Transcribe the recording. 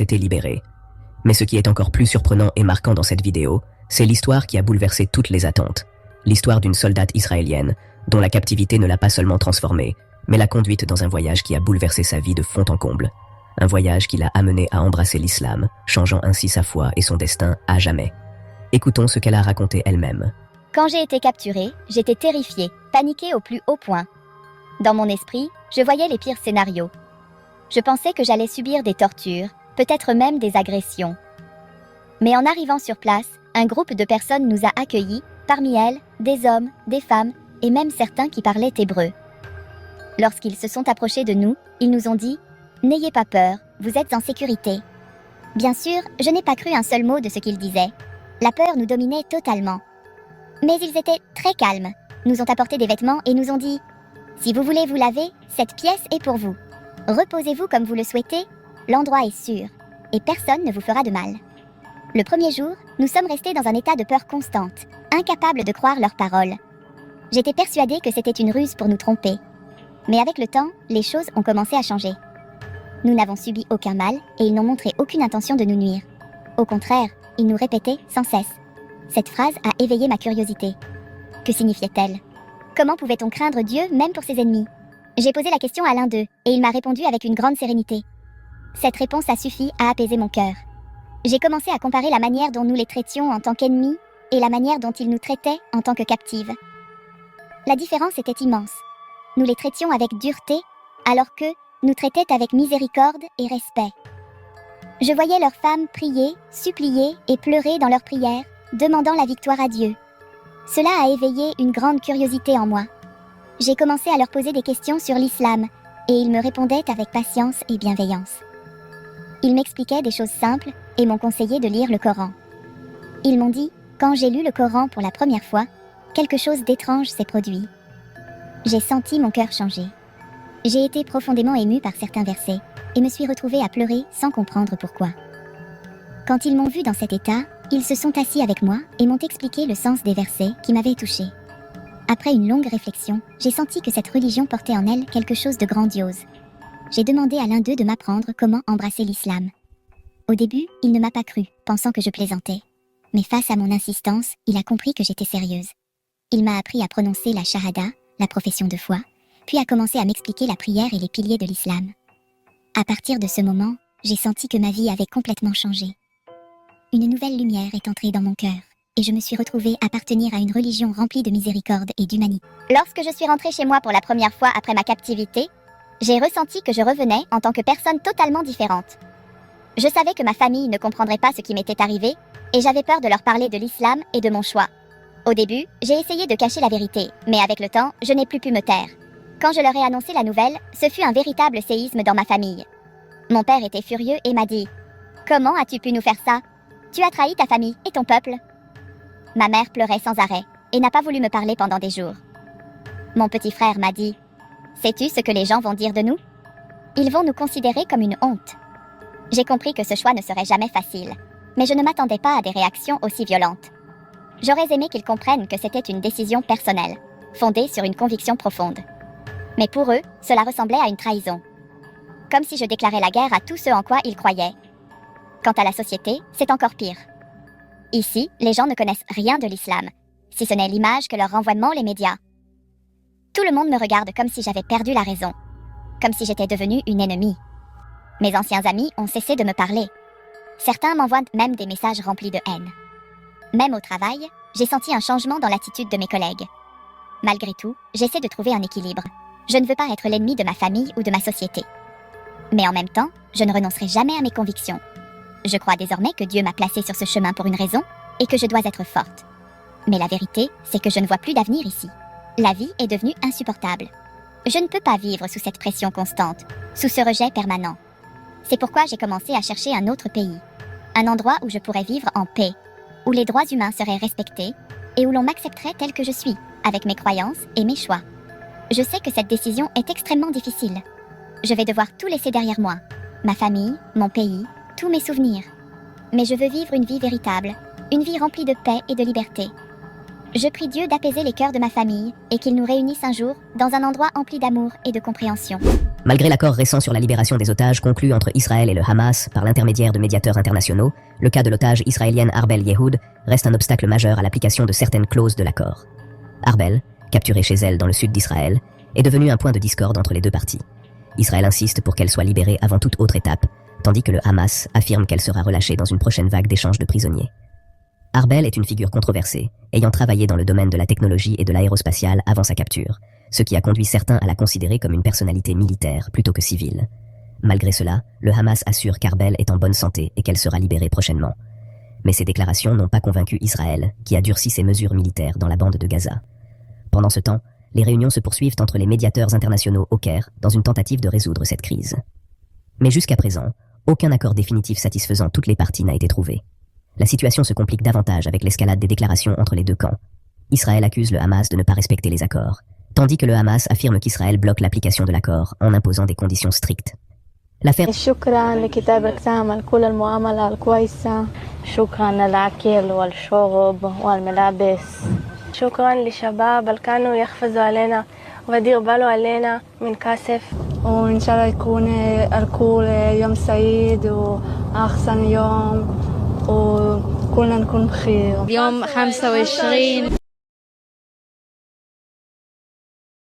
été libérés. Mais ce qui est encore plus surprenant et marquant dans cette vidéo, c'est l'histoire qui a bouleversé toutes les attentes. L'histoire d'une soldate israélienne, dont la captivité ne l'a pas seulement transformée, mais l'a conduite dans un voyage qui a bouleversé sa vie de fond en comble. Un voyage qui l'a amenée à embrasser l'islam, changeant ainsi sa foi et son destin à jamais. Écoutons ce qu'elle a raconté elle-même. Quand j'ai été capturée, j'étais terrifiée, paniquée au plus haut point. Dans mon esprit, je voyais les pires scénarios. Je pensais que j'allais subir des tortures, peut-être même des agressions. Mais en arrivant sur place, un groupe de personnes nous a accueillis, parmi elles, des hommes, des femmes et même certains qui parlaient hébreu. Lorsqu'ils se sont approchés de nous, ils nous ont dit « N'ayez pas peur, vous êtes en sécurité ». Bien sûr, je n'ai pas cru un seul mot de ce qu'ils disaient. La peur nous dominait totalement. Mais ils étaient très calmes, nous ont apporté des vêtements et nous ont dit « Si vous voulez vous laver, cette pièce est pour vous. Reposez-vous comme vous le souhaitez, l'endroit est sûr, et personne ne vous fera de mal. » Le premier jour, nous sommes restés dans un état de peur constante, incapables de croire leurs paroles. J'étais persuadée que c'était une ruse pour nous tromper. Mais avec le temps, les choses ont commencé à changer. Nous n'avons subi aucun mal et ils n'ont montré aucune intention de nous nuire. Au contraire, ils nous répétaient sans cesse. Cette phrase a éveillé ma curiosité. Que signifiait-elle? Comment pouvait-on craindre Dieu même pour ses ennemis? J'ai posé la question à l'un d'eux et il m'a répondu avec une grande sérénité. Cette réponse a suffi à apaiser mon cœur. J'ai commencé à comparer la manière dont nous les traitions en tant qu'ennemis et la manière dont ils nous traitaient en tant que captives. La différence était immense. Nous les traitions avec dureté, alors qu'eux nous traitaient avec miséricorde et respect. Je voyais leurs femmes prier, supplier et pleurer dans leurs prières, demandant la victoire à Dieu. Cela a éveillé une grande curiosité en moi. J'ai commencé à leur poser des questions sur l'islam, et ils me répondaient avec patience et bienveillance. Ils m'expliquaient des choses simples et m'ont conseillé de lire le Coran. Ils m'ont dit, quand j'ai lu le Coran pour la première fois, quelque chose d'étrange s'est produit. J'ai senti mon cœur changer. J'ai été profondément émue par certains versets et me suis retrouvée à pleurer sans comprendre pourquoi. Quand ils m'ont vue dans cet état, ils se sont assis avec moi et m'ont expliqué le sens des versets qui m'avaient touchée. Après une longue réflexion, j'ai senti que cette religion portait en elle quelque chose de grandiose. J'ai demandé à l'un d'eux de m'apprendre comment embrasser l'islam. Au début, il ne m'a pas cru, pensant que je plaisantais. Mais face à mon insistance, il a compris que j'étais sérieuse. Il m'a appris à prononcer la shahada, la profession de foi, puis a commencé à m'expliquer la prière et les piliers de l'islam. À partir de ce moment, j'ai senti que ma vie avait complètement changé. Une nouvelle lumière est entrée dans mon cœur, et je me suis retrouvée appartenir à une religion remplie de miséricorde et d'humanité. Lorsque je suis rentrée chez moi pour la première fois après ma captivité, j'ai ressenti que je revenais en tant que personne totalement différente. Je savais que ma famille ne comprendrait pas ce qui m'était arrivé, et j'avais peur de leur parler de l'islam et de mon choix. Au début, j'ai essayé de cacher la vérité, mais avec le temps, je n'ai plus pu me taire. Quand je leur ai annoncé la nouvelle, ce fut un véritable séisme dans ma famille. Mon père était furieux et m'a dit « Comment as-tu pu nous faire ça? Tu as trahi ta famille et ton peuple ?» Ma mère pleurait sans arrêt et n'a pas voulu me parler pendant des jours. Mon petit frère m'a dit « Sais-tu ce que les gens vont dire de nous? Ils vont nous considérer comme une honte. » J'ai compris que ce choix ne serait jamais facile, mais je ne m'attendais pas à des réactions aussi violentes. J'aurais aimé qu'ils comprennent que c'était une décision personnelle, fondée sur une conviction profonde. Mais pour eux, cela ressemblait à une trahison. Comme si je déclarais la guerre à tous ceux en quoi ils croyaient. Quant à la société, c'est encore pire. Ici, les gens ne connaissent rien de l'islam, si ce n'est l'image que leur renvoient les médias. Tout le monde me regarde comme si j'avais perdu la raison, comme si j'étais devenue une ennemie. Mes anciens amis ont cessé de me parler. Certains m'envoient même des messages remplis de haine. Même au travail, j'ai senti un changement dans l'attitude de mes collègues. Malgré tout, j'essaie de trouver un équilibre. Je ne veux pas être l'ennemi de ma famille ou de ma société. Mais en même temps, je ne renoncerai jamais à mes convictions. Je crois désormais que Dieu m'a placée sur ce chemin pour une raison et que je dois être forte. Mais la vérité, c'est que je ne vois plus d'avenir ici. La vie est devenue insupportable. Je ne peux pas vivre sous cette pression constante, sous ce rejet permanent. C'est pourquoi j'ai commencé à chercher un autre pays. Un endroit où je pourrais vivre en paix, où les droits humains seraient respectés et où l'on m'accepterait tel que je suis, avec mes croyances et mes choix. Je sais que cette décision est extrêmement difficile. Je vais devoir tout laisser derrière moi, ma famille, mon pays, tous mes souvenirs. Mais je veux vivre une vie véritable, une vie remplie de paix et de liberté. Je prie Dieu d'apaiser les cœurs de ma famille et qu'il nous réunisse un jour dans un endroit empli d'amour et de compréhension. Malgré l'accord récent sur la libération des otages conclu entre Israël et le Hamas par l'intermédiaire de médiateurs internationaux, le cas de l'otage israélienne Arbel Yehoud reste un obstacle majeur à l'application de certaines clauses de l'accord. Arbel, capturée chez elle dans le sud d'Israël, est devenue un point de discorde entre les deux parties. Israël insiste pour qu'elle soit libérée avant toute autre étape, tandis que le Hamas affirme qu'elle sera relâchée dans une prochaine vague d'échange de prisonniers. Arbel est une figure controversée, ayant travaillé dans le domaine de la technologie et de l'aérospatiale avant sa capture, ce qui a conduit certains à la considérer comme une personnalité militaire plutôt que civile. Malgré cela, le Hamas assure qu'Arbel est en bonne santé et qu'elle sera libérée prochainement. Mais ces déclarations n'ont pas convaincu Israël, qui a durci ses mesures militaires dans la bande de Gaza. Pendant ce temps, les réunions se poursuivent entre les médiateurs internationaux au Caire dans une tentative de résoudre cette crise. Mais jusqu'à présent, aucun accord définitif satisfaisant toutes les parties n'a été trouvé. La situation se complique davantage avec l'escalade des déclarations entre les deux camps. Israël accuse le Hamas de ne pas respecter les accords, tandis que le Hamas affirme qu'Israël bloque l'application de l'accord en imposant des conditions strictes. L'affaire شكرا لكتابك تعمل كل المعاملة الكويسة. شكرا للأكل والشرب والملابس. شكرا للشباب اللي كانوا يحفظوا علينا وديروا بالو علينا من كاسف. وإن شاء الله يكون الكل يوم سعيد وأحسن يوم وكلنا نكون بخير. يوم 25